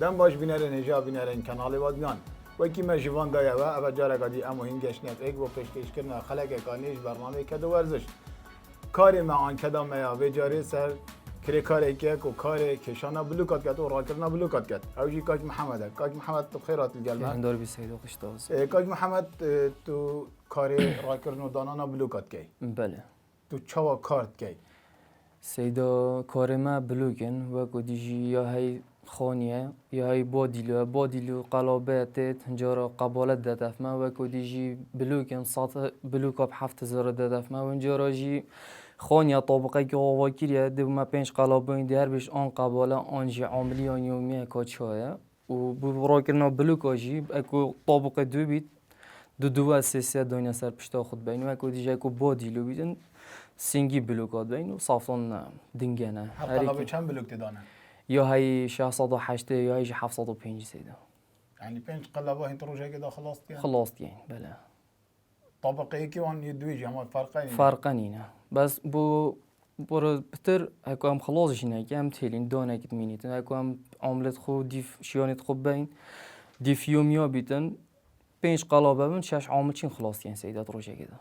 دم باش بینرین هجا بینرین کانال وادیان وکی ما جوان دایا و اول جارا قدی امو هنگش نیت ایک و پیشکش کردن خلق کانیش برنامه کدو ورزش کاری ما آن کدام یا به جاری سر کری کاری که کو کاری کشانا بلوکات کرد و راکرنا بلوکات کرد اوجی کاج محمد کاج محمد تو خیرات الجلمه دار بی سید و قشتاز کاج محمد تو کاری راکرنا دانانا بلوکات کی بله تو چوا کارت کی سیدا کار ما بلوکن و کدیجی یا هی خانیه یا هی بادیلو قلابت هنجارا قبالت دادف ما و کدیجی بلوکن ساعت بلوکاب 7000 دادف ما و هنجارا جی خانیه طابقه که آواکیریه دو ما 5 قلابین دیار بیش آن قباله آنجی عملی آن یومیه کاتشایه و برای کردن بلوک جی اکو طابقه دو بید دو اساسی دنیا سر پشت خود بین و اکو دیجی اکو بادیلو بیدن سینگی بلوکات بین و صافون دنگنه هر قلابه چند بلوک تدانه یا هی 608 یا هی 705 سیده يعني 5 قلابه هنت روجه كده خلصت يعني خلاص يعني بله طبقه يكي وان يدويج هم فرقين فرقا اینه بس بو برو بتر اكو هم خلاص جينا كي هم تهلين دونه كت مينيتن اكو هم عملت خو ديف شيانت خو بين ديف يوميا بيتن 5 قلابه من 6 عامل چين خلاص يعني سيدات روجه كده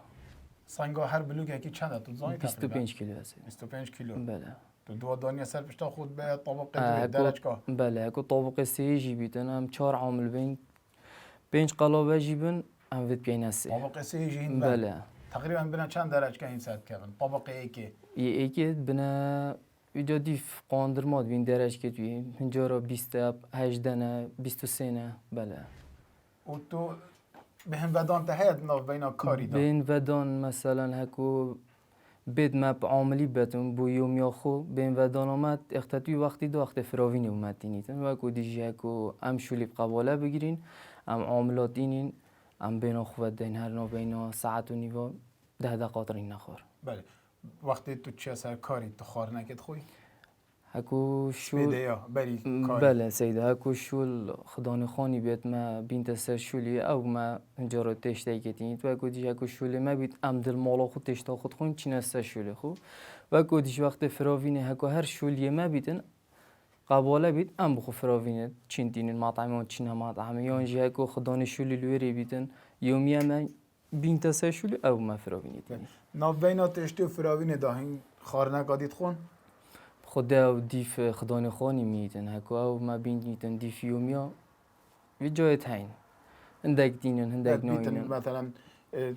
سانگا هر بلوک یکی چنده تو زانی 25 کیلو هست 25 کیلو بله تو دو دنیا سر پشتا خود به طبقه درج کا بله اكو طابق سي جي بيتن هم 4 عامل بين 5 قلابه جيبن هم فيت بين هسه طبقه سی جهین بله تقریبا بنا چند درج که این ساعت کردن طبقه یکی یکی بنا ویدیو دیف قاندرماد بین درج که توی هنجارا 20 18 نه 23 نه بله و تو به هم ودان تهید ناف بینا کاری دا بین ودان مثلا هکو بید مپ عاملی بتون بو یوم یا خو بین ودان آمد اختتوی وقتی دو وقت فراوینی اومد دینیتن و اکو دیجی هکو ام شولیب قباله بگیرین ام عاملات دینین ام بینا خو ودین هر نا بینا ساعت و نیوا 10 دقیقه رین نخور بله وقتی تو چه سر کاری تو خار نکت خوی هکو شول بدیا بری کاری بله سیده هکو شول خدانه خانی بیت ما بینت سر شولی او ما هنجارو تشتی کتینید و هکو دیش هکو شولی ما بیت ام دل مالا خود تشتا خود خون چین سر شولی خو و هکو دیش وقت فراوینه هکو هر شولی ما بیتن قباله بیت ام بخو فراوینه چین دینین مطعمه و چین مطعمه یا انجی هکو خدانه شولی لوری بیتن یومی ما بینت سر شولی او ما فراوینه دینید ناف بینا تشتی و فراوین داهین خار نکادید خون خدا و دیف خدانه خانی میتن هکو او ما بینیتن دیف یومیا وی جای تاین هندک دینن هندک بیتن نوینن مثلا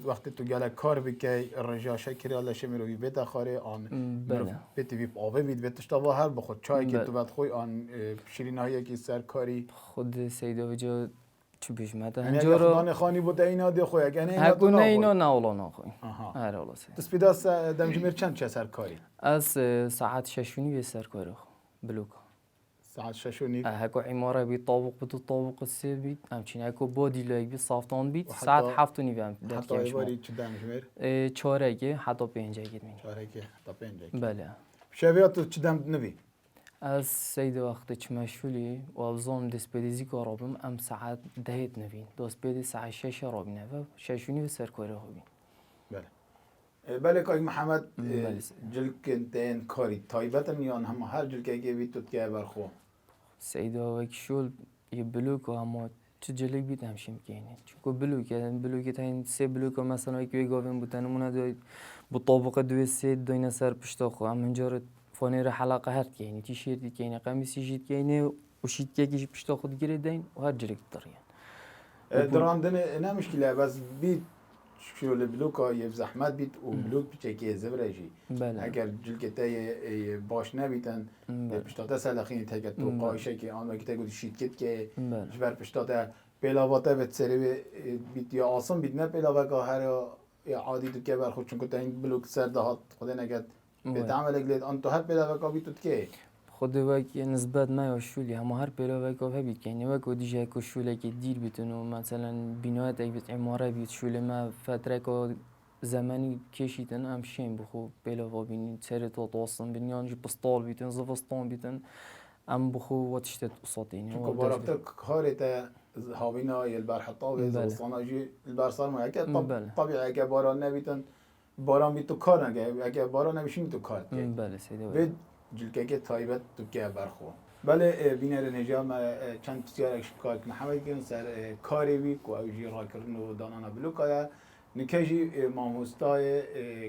وقتی تو گله کار بکی رجا شکری الله شمی روی بیت خاره آن بله بیتی وی آوه بید بیتش تا هر بخود چای که بله. تو بعد خوی آن شیرین هایی که سر کاری خود سیدا و جا چو پیش مده یعنی اگه هنجارا خدانه خانی بود اینا دی خوی اگه اینا هکو تو نه نخوی اینا نه اولا نخوی آها هر اولا سی تسپیداس دمجمیر چند چه سر کاری از ساعت ششونی به سر کاره خو بلوکا ساعت 6 و نیم هکو عماره بی طابق بدو طابق سی بید همچین هکو بادی لای بی صافتان بید و حتی- ساعت 7 و هم در حتی کمش ما ایواری چه دمجمیر چهاره اگه حتی 5 اگه مینی چاره که تا 5 بله شبیه تو چه دم نبی از سید وقت چمشولی و ابزام دسپیدیزی کارابم ام ساعت دهیت نبین دسپیدی ساعت 6 رابینه و 6 و نیم سر کاره خوبین بله بله که محمد بله. جلکن کاری تایبتن یا هم هر جلکه که بید تو که برخو سید و شول یه بلوک اما چه جلوی بیت همشیم که اینه چون بلوک تا این سه بلوک مثلا یکی گاوین بودن مونه دوی با طابق دوی سه دوی سر پشتا خو هم هنجار فانیر حلقه هر که اینه تیشیرتی که اینه قمیسی جید که اینه و شید که یکی پشتا خود گیره دین و هر جلک دارین دراندن نه مشکله بس بید شغل بلوکا یه زحمت بید و بلوک بچه که زبرجی بله اگر جلکته باش نبیتن بله. پشتاته سلخینی تگه تو بله. قایشه که آن وقتی تگه شید کت که بله جبر پشتاته پیلاواته بید سری بید یا آسان بید نه پیلاوه که هر یا عادی تو که برخود چون که این بلوک سر دهات خدا نگد به تعمل اگلید آن تو هر پیلاوه که بید تو که خود وقت نسبت ما یا شولی همه هر پیرا وقت هبید که یعنی وقت دیجه که شوله که دیر بیتون و مثلا بنایت اگه عماره بیت شوله ما فتره که زمانی کشیدن هم شیم بخو پیلا و بینی سر تو توصل بینیانجی پستال بیتن زفستان بیتن هم بخو و تشتت قصاتینی چون که بارفته کاری تا هاوینا یه البرحطا و زوستانا جی البرسال ما اگه طبیعی اگه باران نبیتن باران بی تو کار نگه اگه باران نمیشین تو کار بله سیده به جلکه که تایبت تو که برخو بله بینر نجام چند بسیار شکایت محمد کن سر کاری بی که اوجی را کردن و دانانا بلوکایا نکجی ماموستای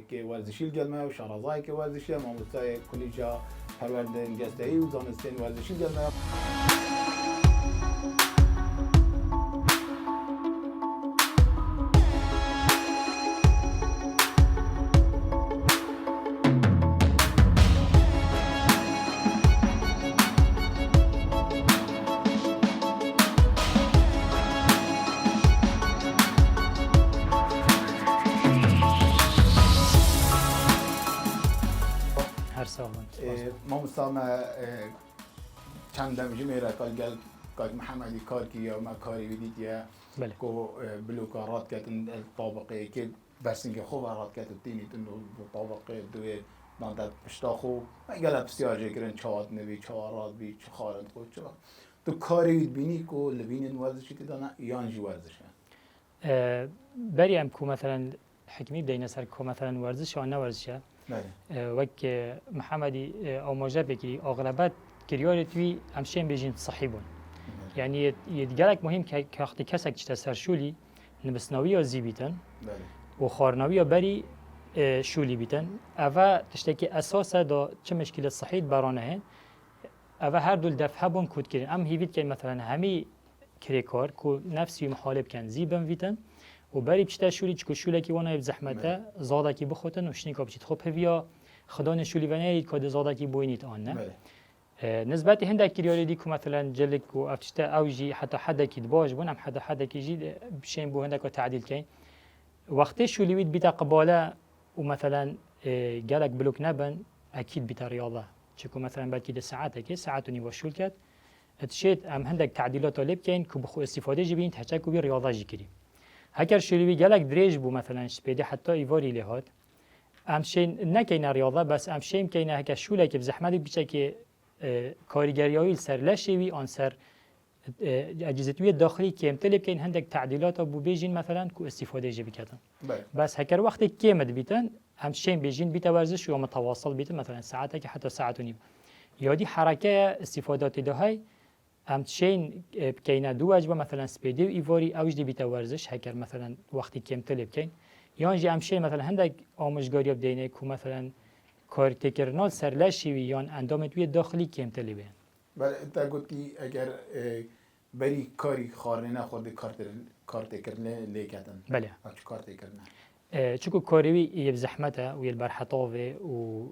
که ورزشی جلمه و شارزای که ورزشی ماموستای کلیجا پروردن جستهی و دانستین ورزشی جلمه ماموستا ما چند دم جمعه کال گل کال محمدی کار کیا ما کاری بدید یا بله کو بلوکارات کردن طابقه که بس اینکه خوب رات کرد تینی تنو طابقه دوی نادت پشتاخو ما گل بسیار جکرن چهار نوی چهارات بی چخارند خود چه تو کاری بینی کو لبین ورزشی که دانا یانجی ورزشه بری ام کو مثلا حکمی بدین سر کو مثلا ورزش و نه ورزشه بله وک محمدی او موجب بگیری اغلبت کریار توی همشین بیجین صحیبون یعنی یدگرک مهم که وقتی کسک چت سرشولی نبسناوی یا زیبیتن بله و خارناوی یا بری شولی بیتن اوه تشتکی اساسا دا چه مشکل صحیح برانه هن اوه هر دول دفعه بون کود کرن ام هیوید که مثلا همی کریکار کو نفسی محالب کن زیبن ویتن و بری بچتا شولی چکو شوله کی وانای زحمته زاده کی بخوتن و شنیکا بچیت خب هویا خدان شولی ونید کد زاده کی بوینید آن نه نسبت هندك كريوري ديكو مثلا جلك وافتشتا اوجي حتى حدا كي دباج بون ام حدا كي جي بشين بو هندك تعديل كاين وقت شو اللي ويد بيتا قباله ومثلا قالك بلوك نبن اكيد بيتا رياضه تشكو مثلا بعد كده ساعات كي ساعات وني وشول كات تشيت ام هندك تعديلات طالب كاين كو بخو استفاده جبين تحكوا بي رياضه جيكري هكر شو اللي قالك دريج بو مثلا شبيدي حتى ايفوري لهات ام شين نكاين رياضه بس ام شين كاين هكا شولك بزحمه بيچكي کارگریایی سر لشوی آن سر اجهزه داخلی که امتلاب کن هندک تعدیلات ابو بیجین مثلا کو استفاده جبی کردن بس هکر وقتی که مد بیتن همشین بیجین بیت ورزش و متواصل بیت مثلا ساعته که حتی ساعت و نیم یادی حرکه استفادات دهای همشین کینا دو وجبه مثلا سپیدی و ایواری اوج دی بیت ورزش هکر مثلا وقتی که امتلاب کن یان جی همشین مثلا هندک آموزگاری بدینه کو مثلا کار تکرنال سرلشی یان اندام توی داخلی کم تلیبه. بله تا گفتی اگر بری کاری خارنه نخورده کار تکرنه لیکتن. بله. چه کار تکرنه؟ چون کاروی یه زحمته و یه برحطاوه و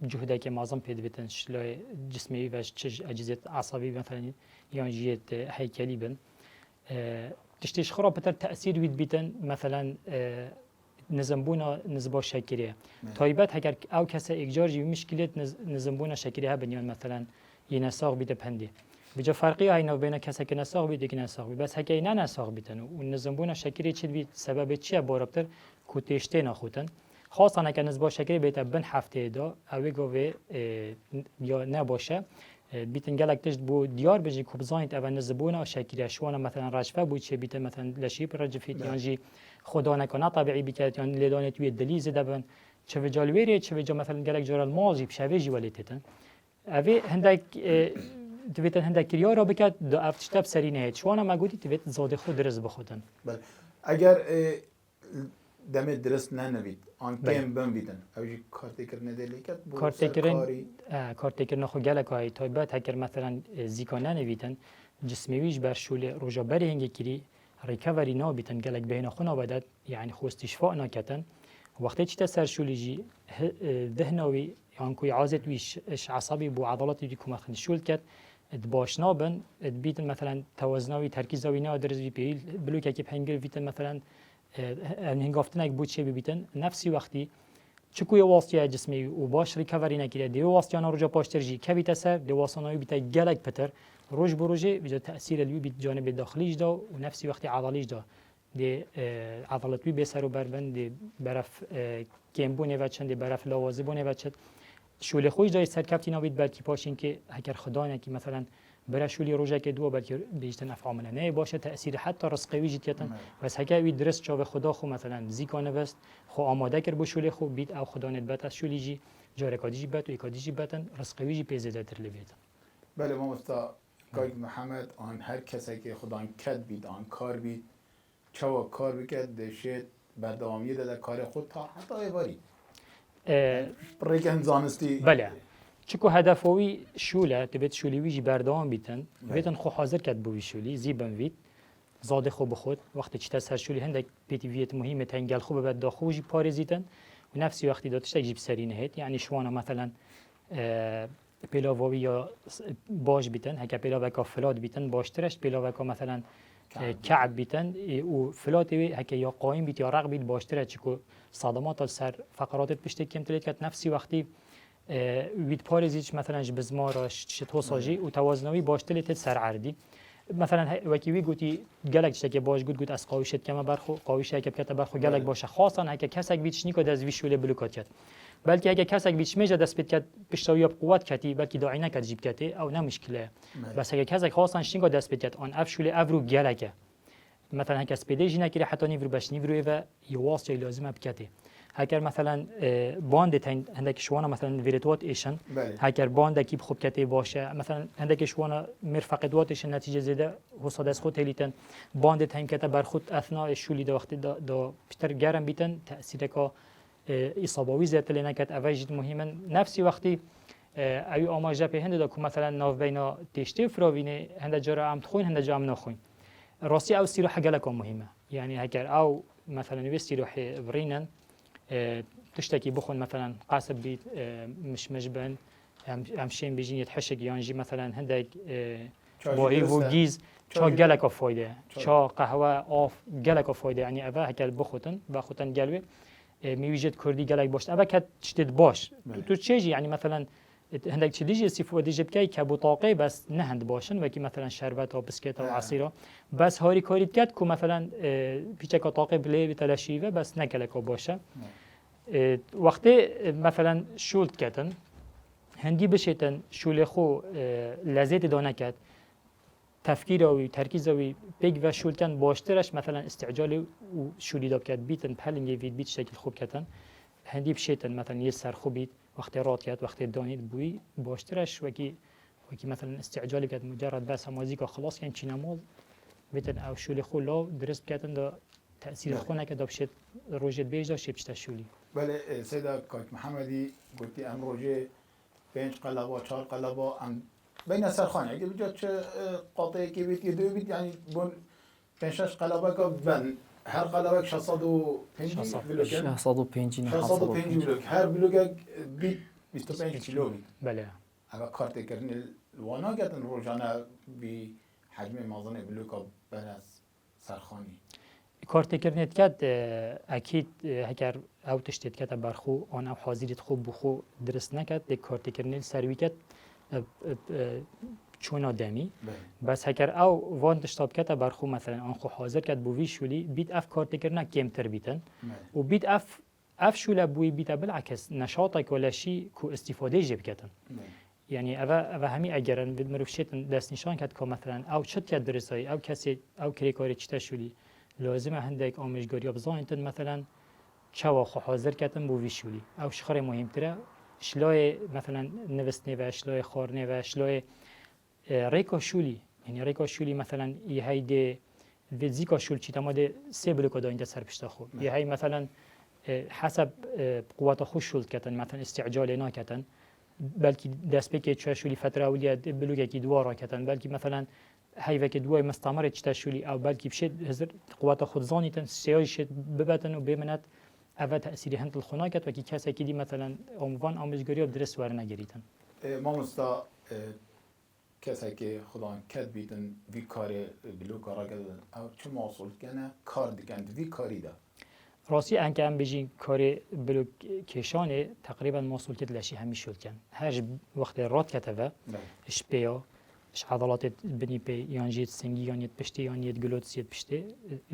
جهده که معظم پیدا بتن شلای جسمی و چه اجزای عصبی مثلا یان جیت هیکلی بن. تشتیش خراب بتر تأثیر وید بیتن مثلا نظمبونا نزبا شکریه تایبت اگر او کسی اگجار جی مشکلات نظمبونا شکریه ها بنیان مثلا یه نساق بیده پنده بجا فرقی های نو بین کسی که نساق بیده که نساق بیده بس هکی نه نساق بیدن و نظمبونا شکریه چید بید سبب چیه باربتر کتشته نخوتن خاصا اگر نزبا شکریه بیده بن هفته دا اوی گوه یا نباشه بیتن گلک تشت بو دیار بجی کبزاینت اول نزبونا شکریه شوانا مثلا رجفه بود چه بیتن مثلا لشیب رجفیت یانجی خدا نکنه طبیعی بکرد یعنی لیدانه توی دلی زده بن چه وجالویری چه وجا مثلا گلک جرال مازی بشویجی ولیتن اوی هندک دویتن هندک کریا را بکرد دو افتشتاب سری نهید شوانا مگودی تویت زاده خود درست بخودن بله اگر دم درست ننوید آن کم بم بیدن اوجی کارتی کرنه دلی کرد کارتی کرنه خو گلک های تایبت هکر مثلا زیکانه نویدن جسمیویش بر شول روجا بری هنگی کری ریکاوری نابیتن گلک بین خونا بدد یعنی خو استشفاء نکتن وقتی چی تسرشولی جی ذهنوی یعنی کوی عازت ویش عصبی بو عضلاتی دی کم خن شول کرد باش نابن بیتن مثلا توازنوی ترکیزوی نه درز بی پیل بلوک کی پنگل بیتن مثلا هنگافتنک بود چه بیتن نفسی وقتی چکوی واسطه جسمی و باش ریکاوری نکرده دی واسطه آن رجا پاشترجی کی بیت سر دی واسطه بیت گلک پتر روز بروجه بجا تأثیر الوی بی جانب داخلیش دا و نفسی وقتی عضلیش دا دی عضلات بی بسر و بربند دی برف کمبونه و چند دی برف لوازه بونه و چند شوله خویش دای سرکفتی نابید بلکی پاشین که اگر خدا نکی مثلا برای شولی روزه که دو بلکی بیشتر نفع نه باشه تأثیر حتی رزقی جیتن بس هکه وی درست چاو خدا خو مثلا زیکانه بست خو آماده کر بو شوله خو بید او خدا نت بات از شولی جی جارکادی جی بات و اکادی جی باتن رزقی جی پیزده تر لبیتن بله ما مستا کاک محمد آن هر کسی که خدا کد بید آن کار بید چوا کار بکرد دشت بردوامی ده کار خود تا حتی ایواری ریکن زانستی بله چکو هدفوی شوله تبت شولی ویجی بردوام بیتن بیتن خو حاضر کرد بوی شولی زیبن وید زاده خو بخود وقتی چتا سر شولی هندک پیتیویت مهمه تنگل خو بعد داخو جی پارزیتن و نفسی وقتی داتش تجیب سری نهید یعنی شوانا مثلا پیلاوی یا باش بیتن هکا پیلاوی کا فلات بیتن باشترش پیلاوی کا مثلا کعب بیتن و فلات هکا یا قایم بیت یا رق بیت باشتره چکو صدمات سر فقرات پشت کم تلید کرد نفسی وقتی وید پارزیش مثلا بزمارش شتو ساجی و توازنوی باشتر تد سر عردی مثلا وکی وی گوتی گلک شک باش گوت از قاویشت کما برخو قاویش هک بکت برخو گلک باشه خاصا هک کسک بیچ نیکو دز ویشوله بلوکات کرد بلکه اگه کسک بیچ میجه دست بید کرد پشتوی قوت کتی بلکه داعی نکد جیب کتی او نه مشکله بس اگه کسک خاصا شینگو دست بید کرد آن افشوله افرو گلکه مثلا هک اسپیدی جنا کری حتی نیورو باش نیورو و یواس چه لازم بکتی هکر مثلا باند تن هندک شوانا مثلا ویرتوات ایشن هکر باند کی خوب کتی باشه مثلا هندک شوانا مرفقدواتش نتیجه زده حساد از خود تلیتن باند تن کته بر خود اثناء شولی دا وقتی دا بیشتر گرم بیتن تاثیر کا اصابوی زیاد لنکت اوجد مهمن نفسی وقتی ایو آماجه به هند دا که مثلا ناف بینا تشتی فراوینه هند جرا عم تخوین هند جرا عم نخوین راستی او استراحه گلک مهمه یعنی هکر او مثلا استراحه برینن تشتكي بخون مثلا قاسب بيت مش مجبن امشين بيجين يتحشق يانجي مثلا هندك بوهي وجيز شا جلك فايده شا قهوه اوف جلك فايده يعني ابا هكل بخوتن قلبي ميوجد كردي جلك باش ابا كت تشتد باش تو تشيجي يعني مثلا هندك تشديجي استفاده جبكاي كبطاقه بس نهند باشن وكي مثلا شربت او بسكيت او عصيره بس هاري كاريت كات كو مثلا بيچك طاقه بلي بتلاشيوه بس نكلك باشه وقتی مثلا شولت کردن هندی بشیتن شول خو لذت دانه کرد تفکیر و ترکیز و پیگ و شولتن باشترش مثلا استعجال و شولی داب کرد بیتن پلنگی وید بیت شکل خوب کردن هندی بشیتن مثلا یه سر خوب بیت وقتی رات کرد وقتی دانید بوی باشترش وکی مثلا استعجال کرد مجرد بس موزیک خلاص کن چینامال بیتن او شول خو لا درست کردن دا تأثیر خونه که دابشت روجت بیجا شبشت شولی بله سیدا کاک محمدی گفتی ام روجه 5 قلبا 4 قلبا ام بین سرخانه اگه بجا چه قاطعه که بیت یه دو بیت یعنی بون 5 6 قلبا که بن هر قلبا 605 بلوکن 605 بلوک هر بلوک بیت 25 کیلو بیت بله اگه کارت کردن الوانا گتن روزانه بی حجم مازن بلوک بن سرخانی کارت کردنت کد اکید هکر او تشتید کد برخو آن او حاضریت خوب بخو درست نکد دی کارت کردن سروی کد چون آدمی بس هکر او وان تشتاب کد برخو مثلا آن خو حاضر کد بوی شولی بیت اف کارت کردن کم تر بیتن و بیت اف شوله بوی بیت بالعکس نشاطک ولا شی کو استفاده جب کتن یعنی او همی اگرن بد مروفشتن دست نشان کد که مثلا او چت کد درسایی او کسی او کری کاری چتا شولی لازم هندك آموزگاری بزاینتن مثلا چوا خو حاضر کردن بو ویشولی او شخار مهمتره شلای مثلا نوستنه و اشلای خارنه و اشلای ریکا شولی یعنی ریکا شولی مثلا یه هیده ویزیکا شول چی تماده 3 بلوکا داینده سر پشتا خو یه هی مثلا حسب قوات خوش شول کردن مثلا استعجال ناکردن بلکه دست بکه چه شولی فتره اولیه بلوکه کی دوارا کردن بلکه مثلا هیوه که دوای مستعمره چتا شولی او بلکه بشد هزر قوات خود زانیتن سیاج شد ببتن و بمنت اول تأثیری هند الخنا کرد و کی کسی که دی مثلا عنوان آموزگاری درست ور نگریتن ما مستا کسی که خدا کد بیتن وی کار بلو کارا کردن او چه محصول کنه کار دیگه وی کاری ده راستی انکه هم بجین کار بلو کشانه تقریبا محصول کد لشی همی شد کن هرج وقت رات کتوه اش بیا اش عضلات بني بي يانجيت سنگي يانيت بشتي يانيت جلوتسيت بشتي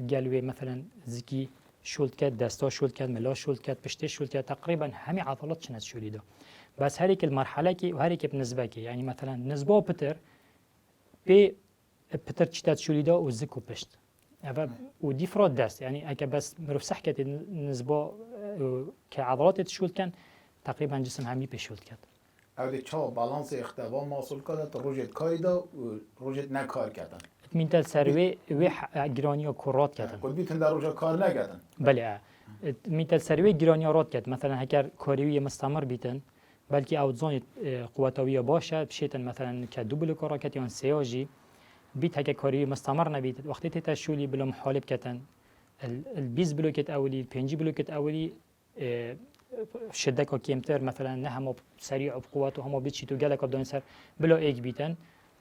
قالوا مثلا زكي شولت كات دستا شولت كات ملا شولت كات بشتي شولت كات تقريبا همي عضلات شنت شولي ده بس هريك المرحله كي وهريك بنسبه كي يعني مثلا نسبه بتر بي بتر تشتات شولي ده وزكو بشت ودي فراد دست يعني اكا بس مروف صحكه نسبه كعضلات شولت كان تقريبا جسم همي بشولت كات او چا بالانس اختبار محصول کرد روزت کاری دا و روزت نکار کردن مینتل سروی و گرانی و کرات کردن قد بیتن در روزا کار نکردن بله مینتل سروی گرانی رات کرد مثلا اگر کاریوی مستمر بیتن بلکه اوزان قوتاوی باشه بشیتن مثلا که دوبل کارکت یا سیاجی بیت اگر کاریوی مستمر نبید وقتی تشولی بلا محالب کردن البیز بلوکت اولی 5 بلوکت اولی شده که کمتر مثلا نه هم سریع و قوت و هم بیت شیتو گله کردن سر بلا ایک بیتن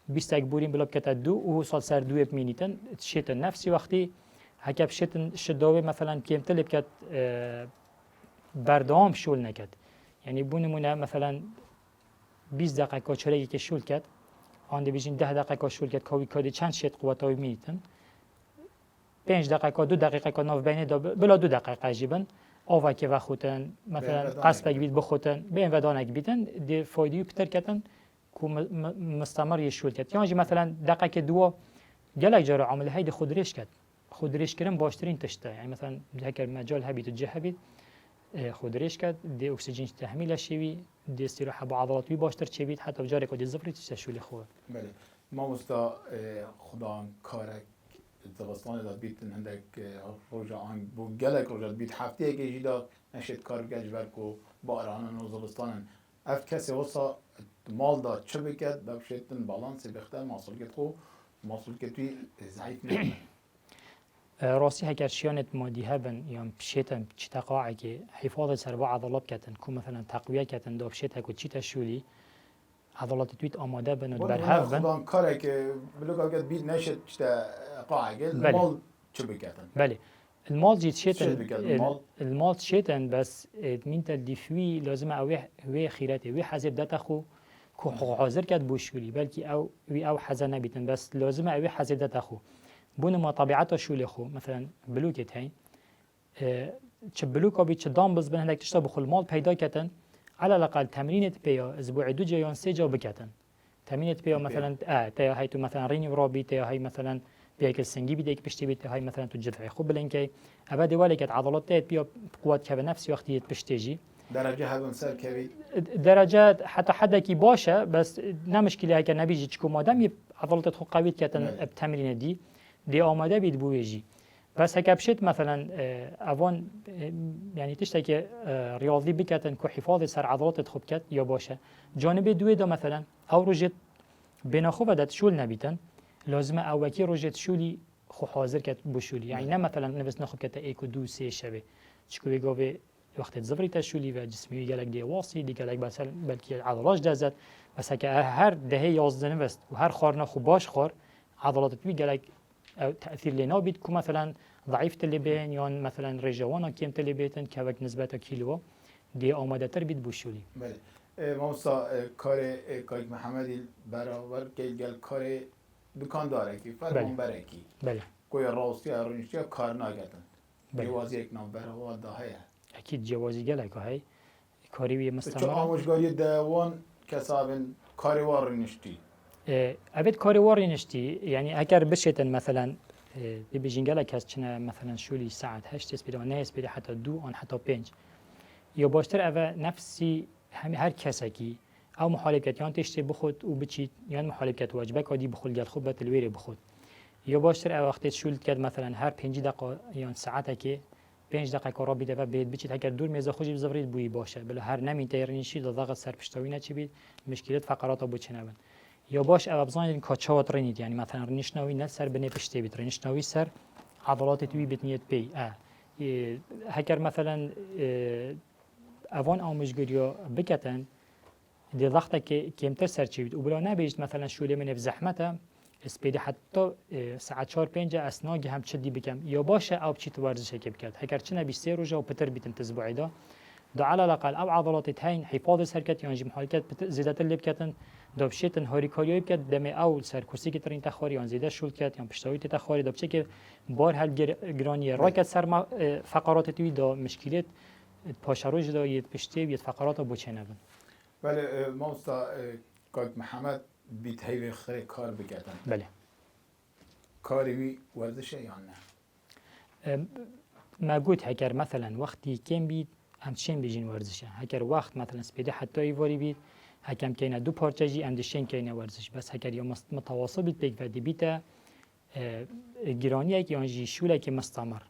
20 بورین بلا بکت دو و سال سر دو بمینیتن شیتن نفسی وقتی هکب شیتن شداوی مثلا کمتر بکت بردام شول نکد یعنی بونمونه مثلا 20 دقیقه چرایی که شول کرد آن دیویژن 10 دقیقه شول کرد کاوی کادی چند شیت قوتاوی میتن 5 دقیقه 2 دقیقه ناف بین بلا 2 دقیقه جیبن آوا که وقتن مثلا قصب بید بخوتن بین ودانک بیتن دی فایده پتر کردن کو مستمر یشول کرد یعنی مثلا دقیقه دو جلک جرا عمل هید خودریش کرد خودریش کردن باشترین تشته یعنی مثلا هکر مجال هبید و جه هبید خودریش کرد دی اکسیژن تحمیل شوی دی استراحه با عضلات باشتر چوید حتی جاری کدی زفری تشولی خوب بله ما مستا خدا کارک زبستان داد بیت هندک روزا آن بو گلک روزا بیت هفته که جدا نشد کار گج برکو باران و زبستان اف کسی واسه مال داد چه بکرد بخشیتن بالانس بخته محصول که توی ضعیف نکنه راستی هکر شیانت مادی هبن یا بشیتن چی تقاعی که حفاظ سر با عضلات کتن کو مثلا تقویه کتن دو بشیت هکو چی تشولی عضلات تویت آماده بن و برهف بن خدا کاره که بلوک اگه بیت نشد چه قاعده المال چه بکردن بله المال جيت شيتن المال شيتن بس مين تدفوي لازم اوي خيراتي وي حزب دتخو كو حاضر كد بوشولي بلكي او حزن نبيتن بس لازم اوي حزب دتخو بون ما طبيعته شولي خو مثلا بلوكت هين چه بلوكا بي چه دام بز بن هندك تشتا بخل مال پیدا كتن على الاقل تمرينت بيا اسبوع 2 جا 3 جا بكتن تمرينت بيا مثلا تا هي تو مثلا ريني ورابي تا هي مثلا بیاکل سنگی بیده که پشتی بیده های مثلا تو جذع خوب بلن که ابد ولی که عضلات تیت بیا قوت که به نفسی وقتی پشتیجی درجه هبن سر کوي درجه حتی حدا کی باشه بس نه مشکلی هک نبیجی چکو مادام یه عضلات خو قوی کتن تمرین دی آماده بید بویجی بس هک بشت مثلا اوان یعنی تشتا که ریاضی بکتن کو حفاظ سر عضلات خوب کت یا باشه جانب دوی دا مثلا او روجت بنا خوب دات شول نبیتن لازم اوکی روزت شولی خو حاضر کت بشولی یعنی نه مثلا نوست نخوب کت 1 و 2 3 شبه چکوی گاوه وقت زفری تشولی و جسمی گلک دی واسی دی گلک مثلا بلکی عضلات دزد بس که هر دهه 11 نوست و هر خارنا خو باش خور عضلات توی گلک تاثیر لینا بید که مثلا ضعیف تلبین یا مثلا رجوانا کم تلبیتن که وقت نسبت کیلو دی آماده تر بید بشولی بله موسا کار کاج محمدی برابر که گل کار دکانداره کی فرمان بره کی بله کوی راستی ارونشتی کار نگردن جواز یک نام بره و داهیه اکید جوازی گله که های کاری وی مستمر چون آموزگاری دوان کسابن کاری وارنشتی ابد کاری وارنشتی یعنی اگر بشیتن مثلا ببیجین گله کس چنه مثلا شولی ساعت 8 اسپید و نه اسپید حتی 2 آن حتی 5 یا باشتر اوه نفسی هر کسی کی او محالکت یان تشتی بخود و بچید یان محالکت واجبه کادی بخول گل خوب بتلویری بخود یا باشتر او وقتی شولت کرد مثلا هر 5 دقیقه یان ساعته که 5 دقیقه را بیده و بید بچید اگر دور میز خوشی بزورید بوی باشه بله هر نمی تیرنشی ضغط سر پشتوی نچی بید مشکلات فقرات ابو چنون یا باش او بزنید کاچاوت رنید یعنی مثلا رنشناوی نه سر بنه پشتی بید رنشناوی سر عضلات توی بتنیت پی هکر مثلا اوان آموزگاریا بکتن دی ضغطه که کمتر سرچوید و بلا نبیشت مثلا شوله من في زحمته اسپیده حتی ساعت 4 5 اسناگی هم چدی بکم یا باشه او چیت ورزش که بکرد هکر چنه 23 روزه و پتر بیتن تسبوعی دا على الاقل او عضلات هین حفاظ سرکت یا جم حرکت زیادت لب کردن دابشتن هاری کاریای بکرد دم او سر کرسی که ترین تخاری یا زیاده شول کرد یا پشتوی تخاری دابچه که بار هل گرانی راکت سر فقرات توی دا مشکلات پاشروج دا یت پشتی یت فقرات ابو چنه بله موستا کاج محمد بیت هیوی خیلی کار بکردن بله کاری وی ورزشه یا نه ما قلت هكر مثلا وقتي كم بيت همشين بيجين ورزشه هكر وقت مثلا سبيده حتى يفوري بيت هکم کینه دو پارچه جی اندشین کینه ورزش بس هکر یا متواصل بیت پیک و دیبیت گرانیه که آنجی شوله که مستمر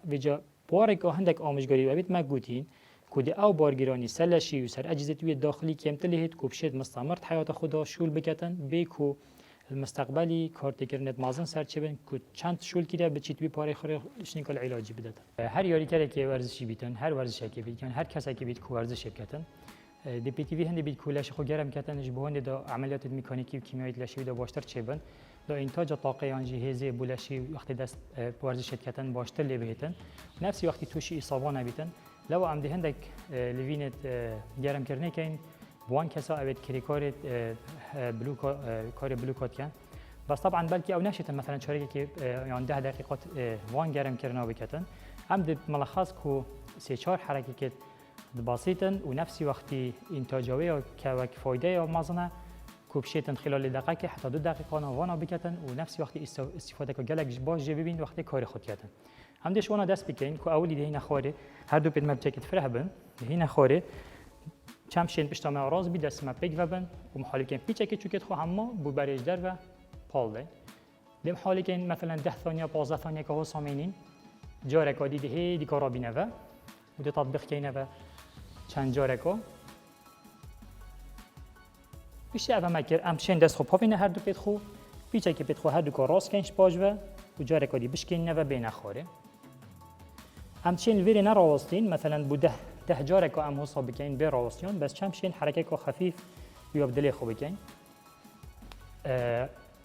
وجا باره که هندک آموزگاری و بیت مگوتین کودی او بارگیرانی سلشی و سر اجهزه توی داخلی که امتلیهت کوبشت مستمر حیات خدا شول بکتن بیکو المستقبلی کارت کرنت مازن سر چه بین که چند شول کیده به چیت بی پاره خوره شنیکال علاجی بدن هر یاری کاری که ورزشی بیتن هر ورزشی که بیتن هر کسی که بیت کو ورزش بکتن دی پی تی وی هندی بیت کولش خو گرم کتن جبهند دا عملیات میکانیکی و کیمیایی لشی دا باشتر چه بین دا انتاج طاقه آن جهازی بولشی وقتی دست ورزش کتن باشتر لی بهتن نفسی وقتی توشی اصابه نبیتن لو عم ده هندك لوینت گرم کرنه کن وان کسا اوید کری کار بلوکات کن بس طبعا بلکه او نشیتن مثلا چاره که يعني 10 دقیقات وان گرم کرنه بکتن هم ده ملخص کو 3-4 حرکت بسيطا ونفسي وقتی انتاجوی که فایده یا مازنه کوبشیتن خلال دقیقه حتی 2 دقیقه وانا بکتن ونفسي وقتی استفاده که گلک باز ببین وقتی کار خود کردن هم دش وانا دست بکن که اولی ده هنا خواره هر دو پید مبچکت فره بن ده هنا خواره چم شین پشتا معراض بی دست مبک و بن و محالی کن پیچه که چوکت خو همه بو برش در و پال ده ده محالی کن مثلا 10 ثانیه 15 ثانیه که هو سامینین جارکا دیده هی دی کارا بینه و ده تطبیق کنه و چند جارکا بیشتر اول مکر ام شین دست خو پاوینه هر دو پید خو پیچه که پید خو هر دو کار راست کنش باج و جارکا دی بشکنه و بین خواره همچنین ویری نراوستین مثلا بوده 10 جاره که ام حساب بکنین به راوستیان بس چمشین حرکت که خفیف یا بدلی خوب بکنین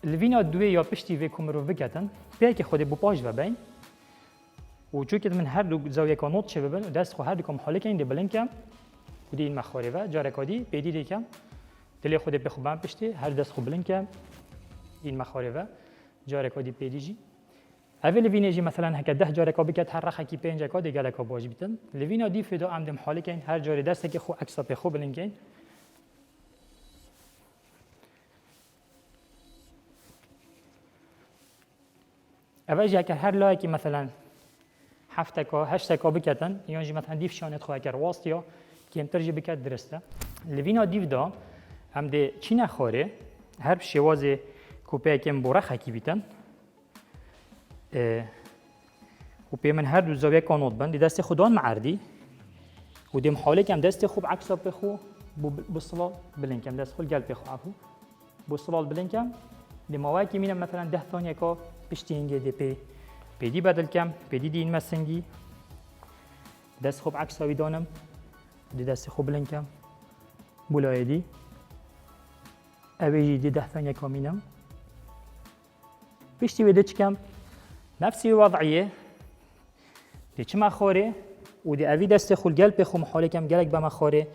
لوینا دوی یا پشتی وی کمرو بکتن به که خود بو پاج و بین و چون که من هر دو زاویه که نوت چه ببین و دست خو هر دو کم حاله کنین دی بلند کم و دی این مخاره و جاره کادی بیدی دی کم دلی خود به خوبم پشتی هر دست خو بلند کم این مخاره و جاره کادی بیدی جی اول لوینه مثلا هک 10 جاره کا بکت هر رخه کی 5 کا دیگه کا باج بیتن لوینا دی فدا عمدم حاله کین هر جاره دسته که خو عکس به خو بلنگین اول که هر لای کی مثلا 7 کا 8 کا بکتن یعنی مثلا دیف شانت خو اگر واسطیا کی امترج بکت درسته لوینا دی فدا عمد چی نخوره هر شواز کوپه کم برخه کی بیتن و پیمن هر دو زاویه کانوت بند دست خودان معردی و دیم حاله کم دست خوب عکس بخو بصلال بلنکم دست خود قلب بخو عفو بصلال بلنکم دیم آوای که مینم مثلا 10 ثانیه که پشتی اینگه دی پیدی بدل کم پیدی دی این مسنگی دست خوب عکس دانم دی دست خوب بلنکم بولایدی اویجی دی 10 ثانیه که مینم پشتی ویده چکم نفسي وضعيه دي چما خوره ودي اوي دست خو القلب خو محاله كم قالك بما خوره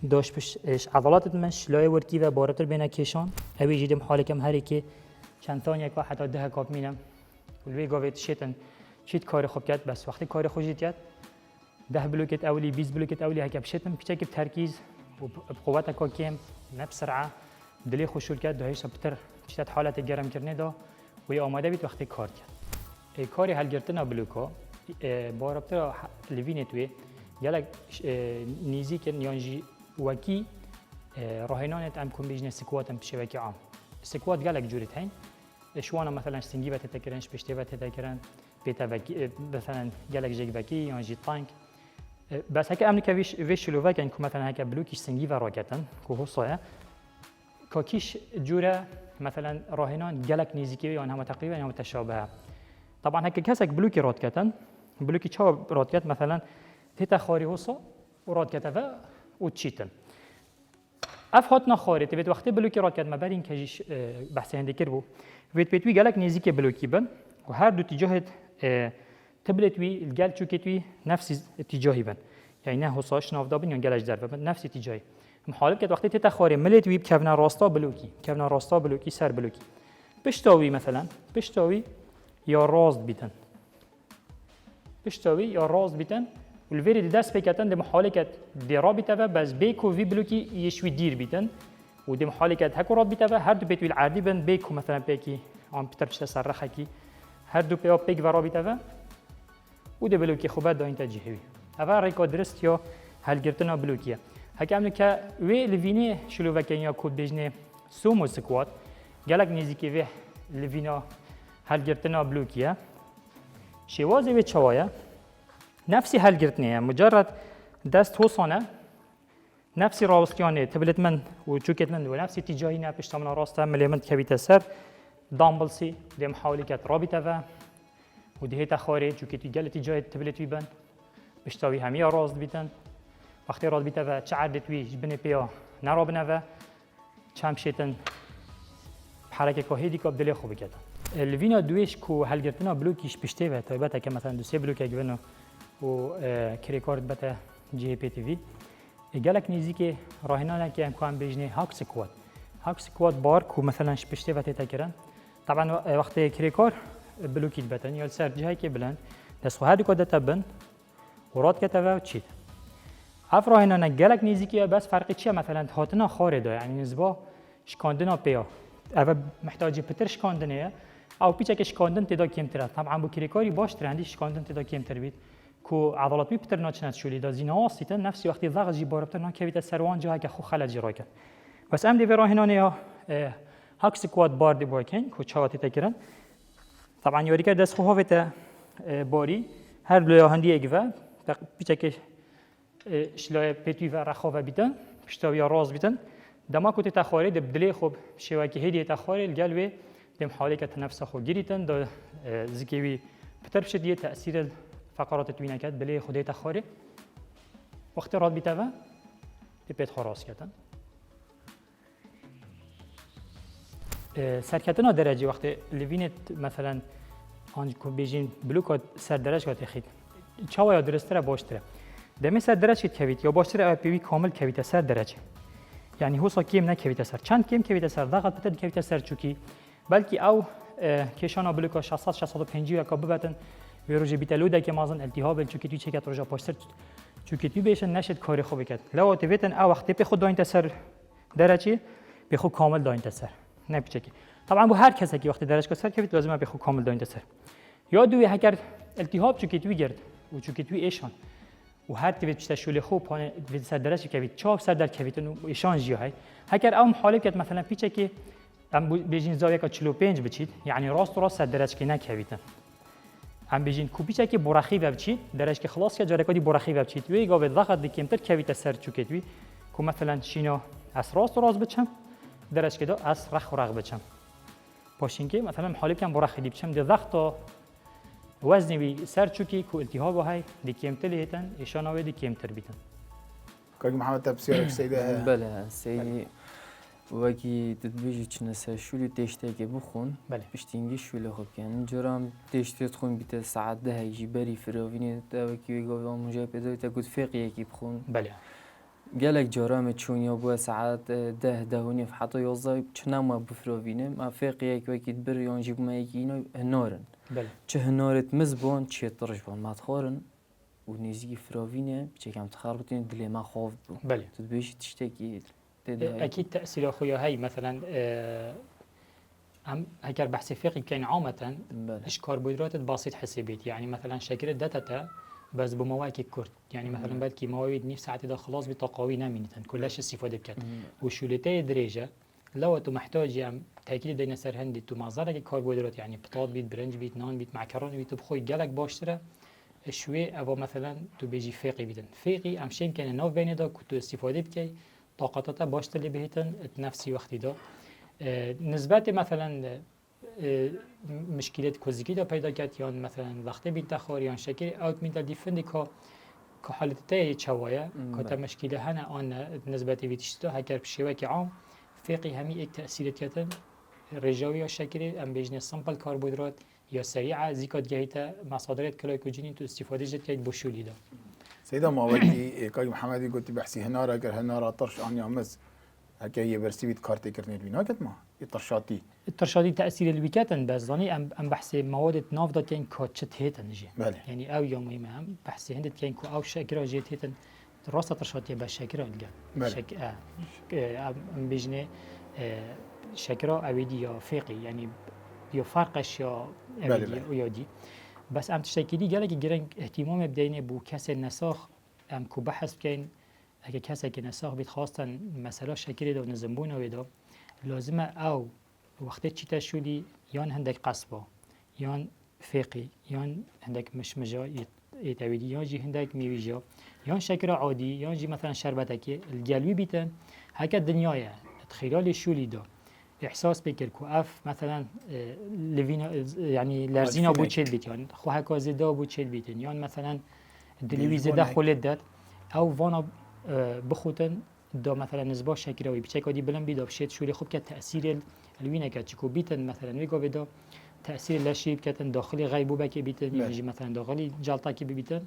داش بش عضلات مش لاي وركي و بارتر بين كيشان اوي جدي محاله كم هري كي چند ثانيه كو حتى 10 كاب مينم ولوي قويت شيتن شيت كار خوب كات بس وقتی کار خوجيت كات 10 بلوكت اولي 20 بلوكت اولي هكا بشيتن بتشكي بتركيز وبقوتك كم نفس سرعه دلي خوشول كات دهيش بتر شتت حالت گرم کرنه دا و آماده بیت وقتی کار کرد کاری حل گرفتن بلوکا بارابطه لوینه توی گلک نیزی کن یعنی وکی راهنانت ام کن بیجنه سکوات ام پیشه وکی عام سکوات گلک جوریت هین شوانا مثلا سنگی و تتکرنش پشته و تتکرن بیتا وکی مثلا گلک جگ وکی یعنی تانک بس هک امریکا ویش شلوه کن که مثلا هک بلوکیش سنگی و راکتن که هو صایه کاکیش جوره مثلا راهنان جلك نيزيكي يعني هم تقريبا يعني متشابهه طبعا هيك كاسك بلوكي راد كاتن بلوكي تشاو راد كات مثلا تيتا خاري هوسا وراد كاتفا وتشيتن اف هاتنا خاري تبيت وقت بلوكي راد كات ما بعدين كجيش بحث عندي كربو بيت وي جلك نيزيكي بلوكي بن وهر دو اتجاه تبلت وي الجال تشوكيت نفس اتجاهي بن يعني نه هوساش ناف دابن يعني جلش درب نفس اتجاهي محالب کرد وقتی تتا خاری ملت وی کفنا راستا بلوکی سر بلوکی پشتاوی مثلا پشتاوی یا راست بیتن والفيري داس بيكاتن دي محالكات دي رابطه بس بيكو في بلوكي يشوي دير بيتن ودي محالكات هكو رابطه هر دو بيتوي العادي بن بيكو مثلا بيكي عم بترش تصرخكي هر دو بيك رابطه ودي بلوكي خوبات دا انت جهوي اول ريكو درست يا هل گرتنا بلوكيه هکم که وی لوینه شلو وکنیا کود بجنه سومو سکوات گلک نزیکی وی لوینا هلگرتنا بلوکیه شوازه وی چوایا نفسی هلگرتنیه مجرد دست حوصانه نفسی راوستیانه تبلت من و چوکت من و نفسی تجاهی نه پشت من راسته ملیمت کبیت سر دامبلسی دم حالی کت رابطه و دهیت خارج چوکتی گل تجاهی تبلت وی بن پشتاوی همی راست بیتن وقتی راست بیته و چه عدت وی جبنه پیا نرابنه و چم شیتن حرکت که هیدی که بدلی خوبی کردن. لوینا دویش کو هلگرتنا بلوکیش پشته و تایبته که مثلا دو سه بلوک اگه و کریکارد بته جی پی تی وی. گلک نیزی که راهنانه که امکان بیشنه هاک سکوات بار کو مثلا پشته و تکران. طبعا وقتی کریکار بلوکید بتن یا سر جایی که بلند دست خواهد کد تبن وراد کتابه و چید. راهنانه گلک نیزی که بس فرقی چیه مثلا هاتنا خارده یعنی نسبت شکاندنا پیا. اول محتاج بتر شکاندنه او پیچه که شکاندن تدا کمتره. طبعا با کریکاری باش ترندی شکاندن تدا کمتر بید. کو عضلات می بتر ناچنت شولی دا زینا واسطه نفسی وقتی ضغط جی بار بتر ناکویت سروان جایی که خو خلج جرای کرد. بس ام دی راهنانه یا هاک سکوات بار دی باکن کو چاواتی تکرن. طبعا یاری که دست خواه ویت باری هر لیا هندی اگه پیچه که شلای پیتوی و رخواه بیتن پشتاوی راز بیتن دما کوتی تخاری دبدلی خوب شوی که هدیه تخاری الجلوی دم حالی که تنفس خو گریتن دا زکیوی بتر بشد یه تأثیر فقرات توی نکرد بلی خودی تخاری وقتی راد بیته و پیت خراس کردن سرکتنا درجه وقتی لوینت مثلا آنج کو بیجین بلوک سر درجه کات خید چاوا یا درستره باشتره دمی سر درجه کویت یا باشتره ای پی کامل کویت سر درجه یعنی هوسا کیم نکویت سر چند کیم کویت سر ضغط بتد کویت سر چوکی بلکی او کشانا بلوک 600 650 یا کابتن ویروژی بیتلوده که مازن التهاب چوکی تو چکت روزا پاشتر چوکی تو بیشن نشد کاری خوبی کرد لو تویتن او وقتی به خود داین سر درجه به خود کامل داین سر نه پیچکی طبعا با هر کسی که وقتی درجه سر کویت لازمه به خود کامل داین سر یا دوی هکر التهاب چوکی تو گرد و چوکی تو ایشان و هر تویت تشویل خوب وید سر درجه کویت چاپ سر در کویتن و ایشان جیه هکر او محاله کرد مثلا پیچکی ام بیجین زاویه که 45 بچید یعنی راست سر درجه که نکویتن ام بیجین کوپیچه که برخی و بچید درجه که خلاص که جرکادی برخی و بچید وی گاو ضغط دکمتر کویت سر چوکتوی کو مثلا شینا از راست بچم درجه که دو از رخ بچم پاشین که مثلا محاله کم برخی دی بچم دی ضغط وزنی وی سر چوکی کو التهاب های دکمتر لیتن ایشان اوی دکمتر بیتن کاج محمد تفسیرك سيده بله سیدی وکی تدبیجی چنسه شولی تشته که بخون بله پشتینگی شولی خوب کن جرام تشته تخون بیت ساعت ده هیچی بری فراوینی تا وکی ویگاوی آموزه پیدا تا گود فقیه کی بخون بله گلک جرام چون یا بو ساعت ده و نیف حتی یازده چنم ما بفراوینه ما فقیه کی وکی بر یانجی بما یکی اینا هنارن بله چه هنارت مزبان چه طرش بان ما تخارن و نیزی فراوینه چه کم تخربتین دلی ما خواب بو بله تدبیجی تشته کی اكيد تاثير اخويا هاي مثلا هم هكر بحث فقهي كان عامه ايش كربوهيدرات بسيط حسابات يعني مثلا شكل داتا بس بمواكب كرت يعني مثلا بلكي مواد نيف ساعات ده خلاص بتقاوي نامينتن كلش استفاده بكت وشولتي درجه لو تو محتاج يعني تاكيد دينا سر هندي تو مازال كربوهيدرات يعني بطاط بيت برنج بيت نان بيت معكرونه بيت بخوي جالك باشتره شوي او مثلا تو بيجي فقهي بيدن فقهي امشي يمكن نوف بين ده كنت استفاده بكي طاقتها باشتر اللي بهتن نفسي وقتی دا نسبت مثلا مشکلات کوزیکی دا پیدا کرد یا مثلا وقتی بین تخاری یا شکل اوت میدل دیفندی که حالته چوایه که تا مشکل هنه آن نسبت ویتشتا هکر بشیوه که عام فقی همی یک تأثیرت کردن رجاوی یا شکل ام بیجن سامپل کربوهیدرات یا سریعه زیکات گهیتا مصادرات کلایکوجینی تو استفاده جد کرد بشولی دا سيده ما ودي كاج محمد قلت بحسي هنارا كر هنارا طرش اني امس هكا هي برسيبيت كارتي كرنيت بينا كت ما يطرشاتي الترشادي تأثير الويكاتن بس ظني ام بحثي مواد نافدا كان كوتشت هيتن جي بله يعني او يوم ما بحثي هندت كان كو او شاكرا جيت هيتن راسه ترشاتي باش شاكرا الجا شك ام بيجني شاكرا اويدي يا فقي يعني يا فرقش يا اويدي يا دي بس ام تشتكي دي قالك جرين اهتمام بدينه بو كاس النساخ ام كو بحث كاين اگه کسی که نساخ بید خواستن مثلا شکری دو نزنبونه ویدا لازمه او وقتی چی تشولی یان هندک قصبا یان فقی یان هندک مشمجا يتعويدي يانجي هندك ميويجا يان شكر عادي يانجي مثلا شربتك الجلوي بيتن هكا الدنيا خلال الشولي دا احساس بكر كو اف مثلا لفينا يعني لرزينا بو تشيل بيت يعني خو هكا زدا بو تشيل بيتن يان مثلا الدلوي زدا خولت دات او فانا بخوتن دا مثلا نسبه شكراوي بشكل دي بلن بيدا بشيت شولي خوب كتأثير الوينه كتشكو بيتن مثلا ويقا بدا تأثير لشيب كتن داخلي غيبوبة كي بيتن يجي مثلا داخلي جلطة كي بيتن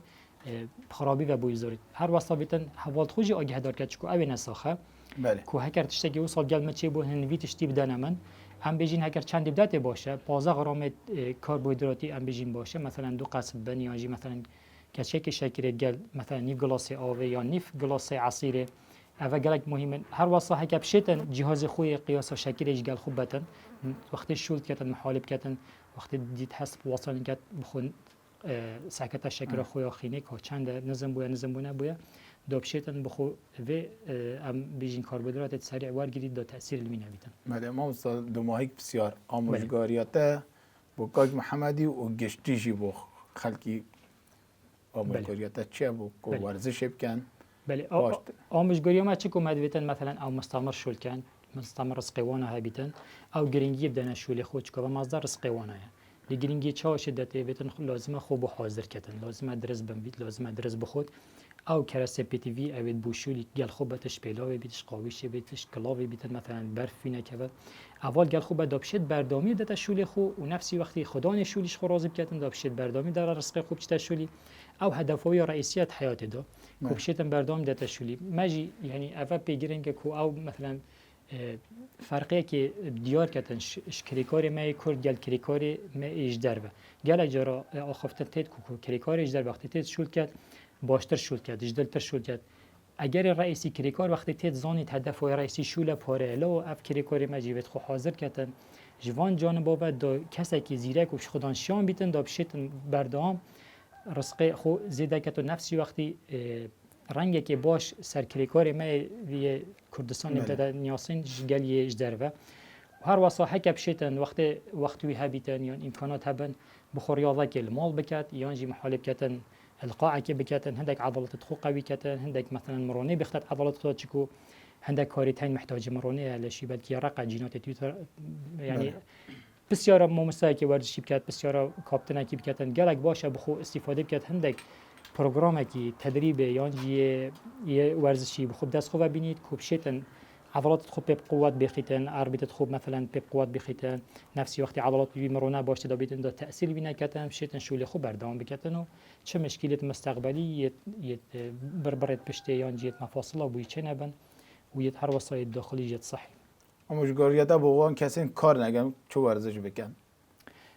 خرابي و بويزوري هر واسطة بيتن حوالت خوجي آگه دار كتشكو اوه نساخه بله کو هکر تشتکی او سال گل مچه بو هنوی تشتی بدن من هم بيجين هكر چند بدات باشه 15 غرام کربوهیدراتی هم بيجين باشه مثلا 2 قصب بن یا جی مثلا کشک شکر گل مثلا نیف گلاس آوه یا نیف گلاس عصیره اوه گلک مهمه هر واسطه هکر بشیتن جهاز خوی قیاس شکرش گل خوب بتن وقتی شولد کتن محالب کتن وقتی دید حسب وصل کت بخون سکت شکر خوی خینه که چند نظم بو نبوده دابشیتن بخو و ام بیشین کربوهیدرات سریع وارگیرید دا تأثیر المینه بیتن. بله ما استاد دو ماهی بسیار آموزگاریاته با کاج محمدی و گشتیجی با خلکی آموزگاریاته چه با ورزش بکن. بله آموزگاری ما چه کمد بیتن مثلا او مستمر شول کن مستمر رزقوانه ها بیتن او گرینگی بدن شولی خود که و مصدر رزقوانه ها. لگرینگی چه شدتی بیتن لازمه خوب حاضر کتن لازمه درس بمبید لازمه درس بخود او کرسه پی تی وی اوید بوشولی گل خوبتش پیلاوی بیتش قاویش بیتش کلاوی بیتن مثلا برفی نکبه اول گل خوبه دابشید بردامی دت شولی خو و نفسی وقتی خدا نشولیش خو راضی کردن دابشید بردامی در رزق خوب چت شولی او هدفوی رئیسیت حیات دا کوبشیتن بردام دت شولی ماجی یعنی اول پیگیرنگ کو او مثلا فرقی که دیار کردن کریکاری ما کرد گل کریکاری ما اجدار و گل اجرا آخفتن تید کو کریکاری اجدار وقتی تید شول کرد باشتر شول کرد اجدالتر شول کرد اگر رئیسی کریکار وقتی تید زانید هدف و رئیسی شول پاره لو اف کریکاری ما جیبت خو حاضر کردن جوان جانب بعد دا کسی که زیرک و خودان شام بیتن دا بشیتن بردام رزق خو زیده کت و نفسی وقتی رنگی که باش سر کریکاری ما وی کردستان نبتدا نیاسین جگلی اجدار و هر واسه حکب بشیتن وقتی هبیتن یا امکانات هبن بخوریاضه که المال بکت یا جی محالب کتن القاعة كي بكاتن هندك عضلات تخو قوي كاتن هندك مثلا مروني بيختت عضلات خو تشكو هندك كاريتين محتاج مروني على شي بد كي رقع جينات تويتر يعني بسيارة ممسا كي ورزشي بكات بسيارة كابتنا كي بكاتن قالك باشا بخو استفاده بكات هندك برنامج كي تدريب يعني ورزشي بخو داس خو ببينيد كوبشيتن عضلات تخو بقوات بخيتن اربطه تخو مثلا بقوات بخيتن نفسي وقت عضلات بمرونه باش تدابيتن دا تاثير بينا كاتن شيتن شولي خو بردام بكاتن چه مشكله مستقبلي يت بربرت بشتي يان جيت مفاصله بو يچنبن و يت هر وسایل داخلي جت صحي آموزگاریت با وان کسی کار نگم چه ورزش بکن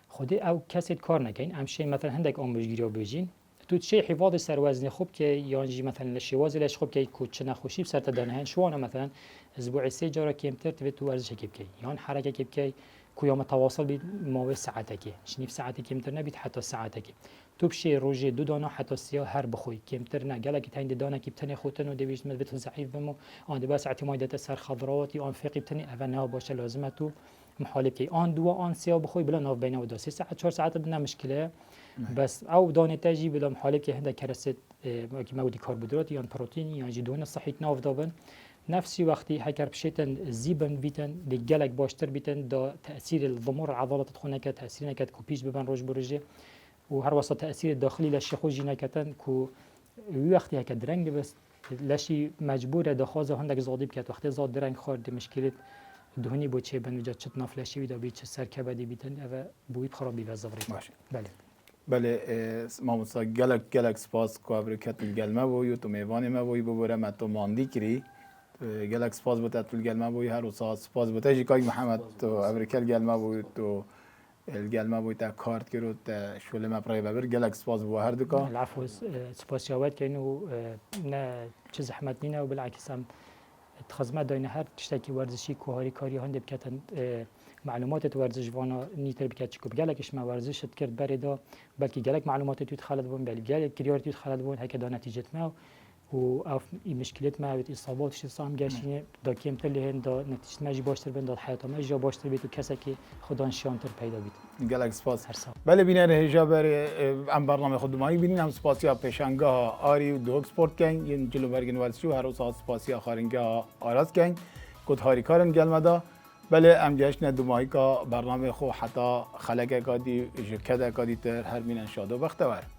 خودی او کسی کار نکن امشي مثلا هندك آموزگیری بجین تو شيء حفاظ سر وزن خوب که یانجی مثلا لشواز لش خوب که کوچ نخوشی سر تدانهن شوانه مثلا اسبوع 3 جاره کمتر تو ورزش کی بکی یان حرکت کی بکی کویا متواصل بی ما ساعتکی شنیف ساعتی کمتر نبید حتی ساعتکی تو بشی روزی 2 دانه حتی 3 هر بخوی کمتر نه گله کی تاین دانه کی بتنی خوتن و دویش مثبت ضعیف بمو آن بس اعتمادات سر خضروات آن فقی بتنی اونا باشه لازمه تو محالب کی آن دو آن سه بخوی بلا ناف بین و 2 ساعت 4 ساعت بدنا مشكله بس او دانه تجي بلا محالب کی هنده کرست کی مودی کربوهیدرات یا پروتئین یا جدون صحیح ناف دابن نفسي وقتي هكر بشيتن زيبن بيتن لجلك باشتر بيتن دا تأثير الضمور عضلات تخونك تأثير نكت كوبيش ببن روج برجة وهر وسط تأثير الداخلي للشخو جينا كتن كو وقتي هكا درنگ بس لشي مجبورة دخوازه هندك زادي بكت وقتي زاد درنگ خارد مشكلة دهني بو چه بن وجا چت نافلشي ودا بي چه سركبدي بيتن او بويت خرابي وزوري بله بله ماموسا گلک سپاس کو ابرکت الگلمه بو تو میوان ما بو ببره ما تو ماندی کری گلک سپاس بوده تو الگلمه بوی هر روز سپاس بوده جیکای محمد تو ابریکل گلمه بوی تو الگلمه بوی تا کارت کرد تا شوله ما برای ببر گلک سپاس بو هر دکا العفو سپاس یاوت کینو نه چه زحمت نینه و بالعکس هم تخزمت داینه هر تشتکی ورزشی کوهاری کاری هنده بکتن معلومات ورزش وانا نیتر بکت چکو بگلکش ما ورزشت کرد بردا بلکه گلک معلومات توی خالد بون بل گلک کریار توی خالد بون هک دا نتیجت ما و اف مشكلات ما بيت اصابات شي صام جاشين دا كيمت اللي هن دا نتيجه ماجي باشتر بين دا حياته ما جا باشتر بيت وكسكي خدان شانتر پیدا بيت گلک سپاس هر سال بله بینر هجا بر ام برنامه خودمانی بینیم هم سپاسیا پیشنگاه آری و دوگ سپورت کن ین جلو برگن ورزشی و هر روز سپاسیا خارنگاه آراز کن کد هاری کارن گلمدا بله ام جشن دومایی کا برنامه خو حتی خلق کادی جکده کادی تر هر مین شاد و بختور